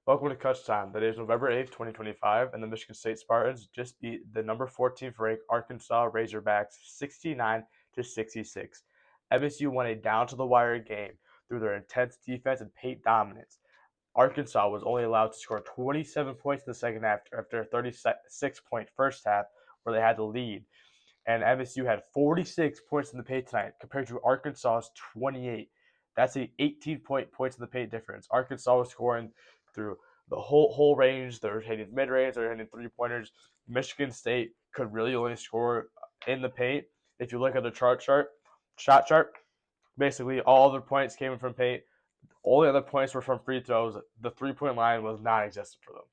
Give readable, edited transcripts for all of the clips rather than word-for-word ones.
Welcome to Kutch time. That is November 8th, 2025, and the Michigan State Spartans just beat the number 14th ranked Arkansas Razorbacks 69 to 66. MSU won a down to the wire game through their intense defense and paint dominance. Arkansas was only allowed to score 27 points in the second half after a 36-point first half where they had the lead. And MSU had 46 points in the paint tonight compared to Arkansas's 28. That's a 18 points in the paint difference. Arkansas was scoring through the whole range. They're hitting mid range. They're hitting 3 pointers. Michigan State could really only score in the paint. If you look at the shot chart, basically all their points came from paint. All the other points were from free throws. The 3 point line was non-existent for them.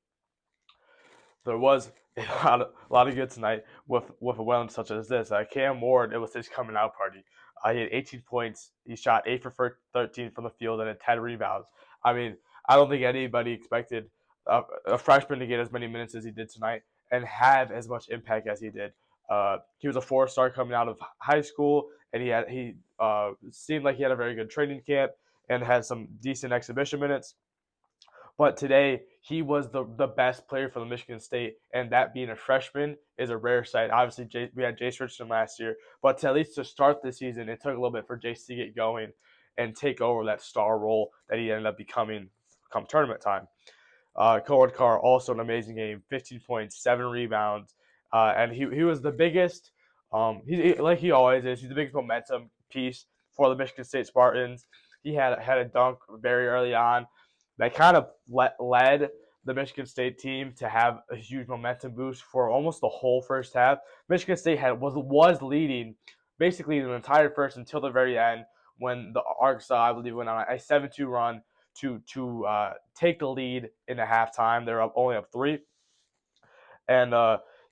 There was a lot of good tonight with a win such as this. Cam Ward, it was his coming out party. He had 18 points. He shot 8 for 13 from the field and had 10 rebounds. I mean, I don't think anybody expected a freshman to get as many minutes as he did tonight and have as much impact as he did. He was a 4-star coming out of high school, and he seemed like he had a very good training camp and had some decent exhibition minutes. But today, he was the best player for the Michigan State, and that being a freshman is a rare sight. Obviously, we had Jace Richardson last year, but at least to start the season, it took a little bit for Jace to get going and take over that star role that he ended up becoming come tournament time. Cohen Carr, also an amazing game, 15 points, 7 rebounds, and he was the biggest, like he always is, he's the biggest momentum piece for the Michigan State Spartans. He had a dunk very early on that kind of led the Michigan State team to have a huge momentum boost for almost the whole first half. Michigan State was leading basically the entire first until the very end when the Arkansas, I believe, went on a 7-2 run to take the lead in the halftime. They're only up 3, and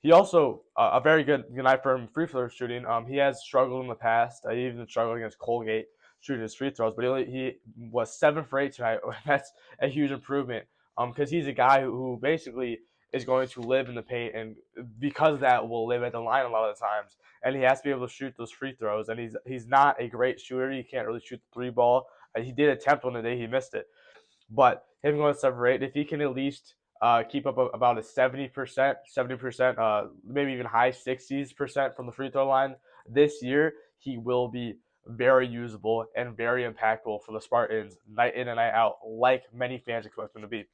he also a very good night for him free throw shooting. He has struggled in the past. He even struggled against Colgate shooting his free throws, but he was 7 for 8 tonight. That's a huge improvement. Because he's a guy who basically is going to live in the paint, and because of that, will live at the line a lot of the times. And he has to be able to shoot those free throws. And he's not a great shooter. He can't really shoot the 3 ball. He did attempt one today. He missed it. But him going 7 for 8, if he can at least keep up about a 70%, maybe even high 60s% from the free throw line this year, he will be very usable and very impactful for the Spartans night in and night out, like many fans expect him to be.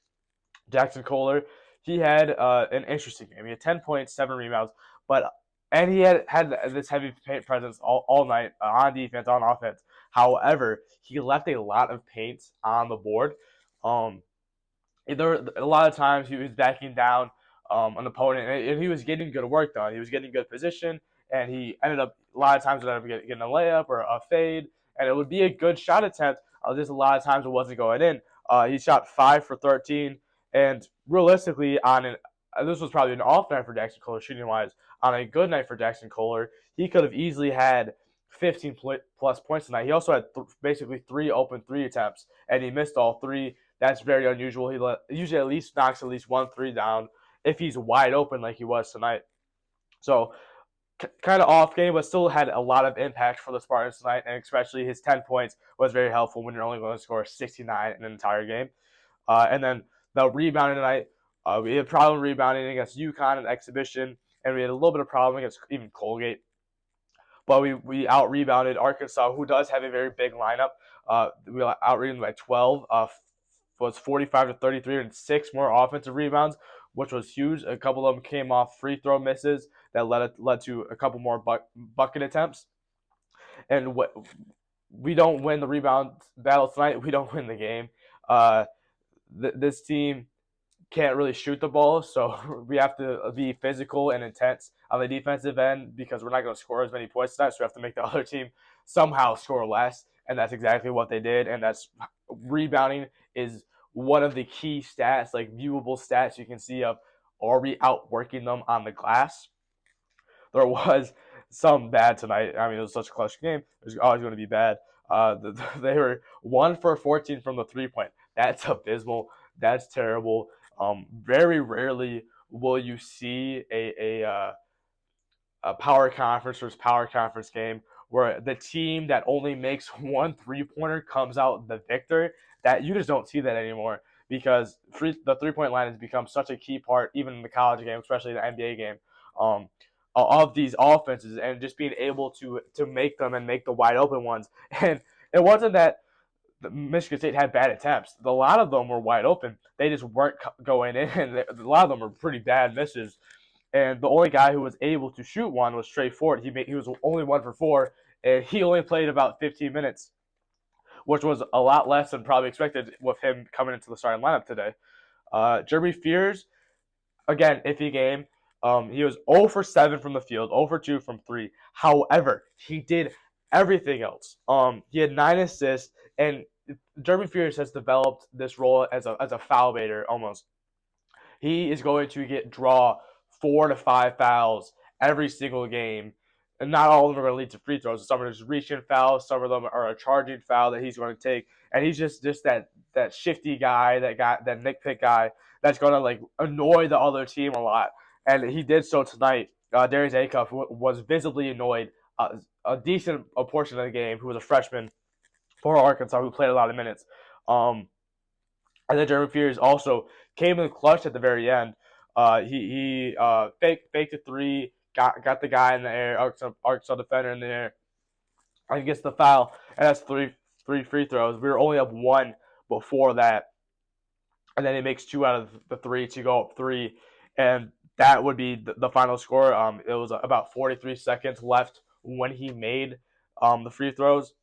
Jackson Kohler, he had an interesting game. He had 10 points, 7 rebounds, but and he had this heavy paint presence all night on defense, on offense. However, he left a lot of paint on the board. Um, there a lot of times he was backing down an opponent, and he was getting good work done. He was getting good position, and he ended up a lot of times ended up getting a layup or a fade, and it would be a good shot attempt. Just a lot of times it wasn't going in. He shot 5 for 13, and realistically, this was probably an off night for Jackson Kohler shooting wise. On a good night for Jackson Kohler, he could have easily had 15 plus points tonight. He also had basically 3 open 3 attempts, and he missed all 3. That's very unusual. Usually at least knocks at least 1 3 down if he's wide open like he was tonight. So kind of off game, but still had a lot of impact for the Spartans tonight, and especially his 10 points was very helpful when you're only going to score 69 in an entire game. And then the rebounding tonight, we had a problem rebounding against UConn in exhibition, and we had a little bit of problem against even Colgate. But we out rebounded Arkansas, who does have a very big lineup. We out rebounded by 12. Was 45 to 33 and 6 more offensive rebounds, which was huge. A couple of them came off free throw misses that led to a couple more bucket attempts. And we don't win the rebound battle tonight, we don't win the game. This team can't really shoot the ball, so we have to be physical and intense on the defensive end because we're not going to score as many points tonight, so we have to make the other team somehow score less, and that's exactly what they did. And that's rebounding is one of the key stats, like viewable stats you can see of are we outworking them on the glass. There was some bad tonight. I mean, it was such a close game. It was always going to be bad. They were 1 for 14 from the 3 point. That's abysmal. That's terrible. Very rarely will you see a power conference versus power conference game where the team that only makes one 3 pointer comes out the victor. That you just don't see that anymore because the 3-point line has become such a key part, even in the college game, especially the NBA game, um, of these offenses, and just being able to make them and make the wide open ones. And it wasn't that Michigan State had bad attempts. A lot of them were wide open. They just weren't going in, and a lot of them were pretty bad misses. And the only guy who was able to shoot one was Trey Ford. He was only 1 for 4, and he only played about 15 minutes, which was a lot less than probably expected with him coming into the starting lineup today. Jeremy Fears, again, iffy game. He was 0 for 7 from the field, 0 for 2 from 3. However, he did everything else. He had 9 assists, and Jeremy Fears has developed this role as a foul baiter almost. He is going to draw 4 to 5 fouls every single game. And not all of them are going to lead to free throws. Some are just reaching fouls. Some of them are a charging foul that he's going to take. And he's just that shifty guy, that nitpick guy that's going to like annoy the other team a lot. And he did so tonight. Darius Acuff was visibly annoyed a decent portion of the game, who was a freshman for Arkansas, who played a lot of minutes. And then Jeremy Fears also came in clutch at the very end. He faked a three, got the guy in the air, Arkansas defender in the air, and he gets the foul, and that's three free throws. We were only up 1 before that, and then he makes 2 out of the 3 to go up 3, and that would be the final score. It was about 43 seconds left when he made the free throws,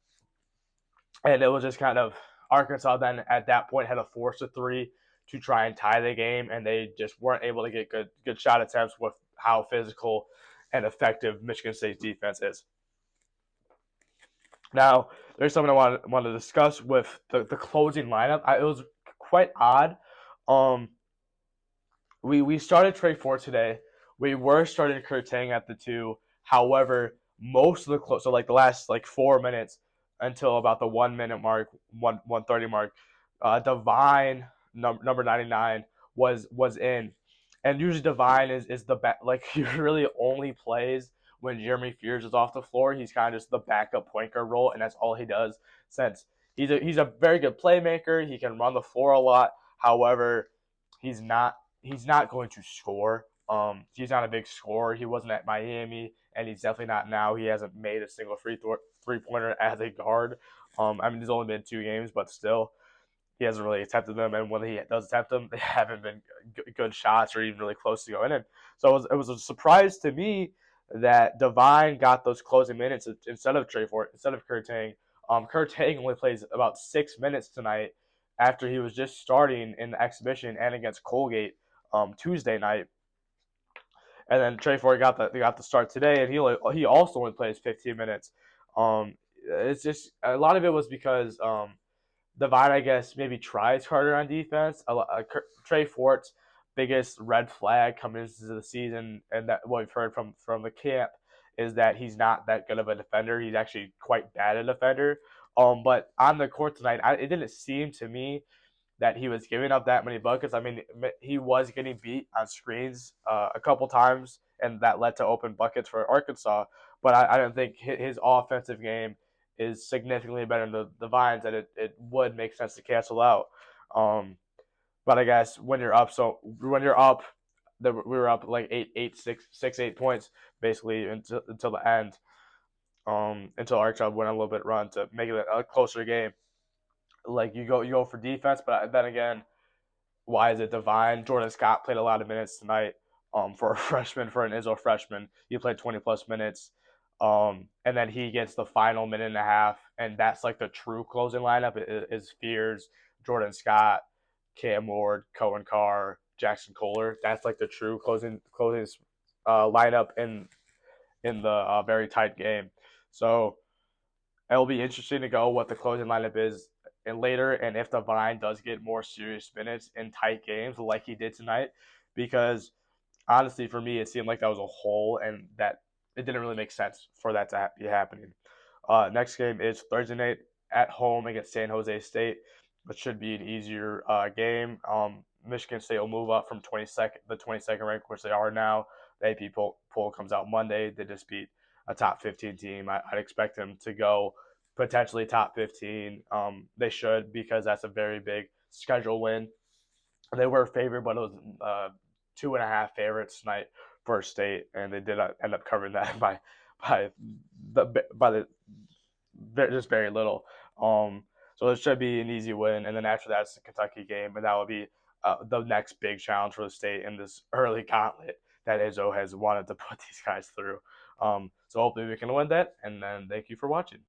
and it was just kind of Arkansas then at that point had to force a 3 to try and tie the game, and they just weren't able to get good shot attempts with how physical and effective Michigan State's defense is. Now, there's something I want to discuss with the closing lineup. It was quite odd. We started Trey Ford today. We were starting Kurtang at the 2. However, most of the so like the last 4 minutes until about the 1 minute mark, 1:30 mark, Divine number 99 was in, and usually Divine is the back, like he really only plays when Jeremy Fears is off the floor. He's kind of just the backup point guard role, and that's all he does. Since he's a very good playmaker, he can run the floor a lot. However, he's not going to score. He's not a big scorer. He wasn't at Miami, and he's definitely not now. He hasn't made a single three-pointer as a guard. I mean, there's only been 2 games, but still, he hasn't really attempted them. And when he does attempt them, they haven't been good shots or even really close to going in. So it was a surprise to me that Divine got those closing minutes instead of Trey Ford, instead of Kurtang. Kurtang only plays about 6 minutes tonight after he was just starting in the exhibition and against Colgate Tuesday night. And then Trey Ford got the start today, and he also only plays 15 minutes. It's just a lot of it was because Divine, I guess, maybe tries harder on defense. Trey Ford's biggest red flag coming into the season, and that what we've heard from the camp, is that he's not that good of a defender. He's actually quite bad at defender. But on the court tonight, it didn't seem to me that he was giving up that many buckets. I mean, he was getting beat on screens a couple times, and that led to open buckets for Arkansas. But I don't think his offensive game is significantly better than the Vines, that it would make sense to cancel out. But I guess when you're up, we were up like 8 points basically until the end. Until Arkansas went a little bit run to make it a closer game. Like you go for defense, but then again, why is it Divine? Jordan Scott played a lot of minutes tonight. For a freshman, for an Izzo freshman, he played 20 plus minutes. And then he gets the final minute and a half, and that's like the true closing lineup is Fears, Jordan Scott, Cam Ward, Cohen Carr, Jackson Kohler. That's like the true closing lineup in the very tight game. So it'll be interesting to go what the closing lineup is and later, and if Divine does get more serious minutes in tight games like he did tonight, because honestly, for me, it seemed like that was a hole, and that it didn't really make sense for that to be happening. Next game is Thursday night at home against San Jose State. It should be an easier game. Michigan State will move up from the 22nd rank, which they are now. The AP poll comes out Monday. They just beat a top 15 team. I'd expect them to go potentially top 15. They should, because that's a very big schedule win. They were favored, but it was 2.5 favorites tonight for State, and they did end up covering that by by the just very little. So it should be an easy win, and then after that's the Kentucky game, and that will be the next big challenge for the State in this early gauntlet that Izzo has wanted to put these guys through. So hopefully we can win that, and then thank you for watching.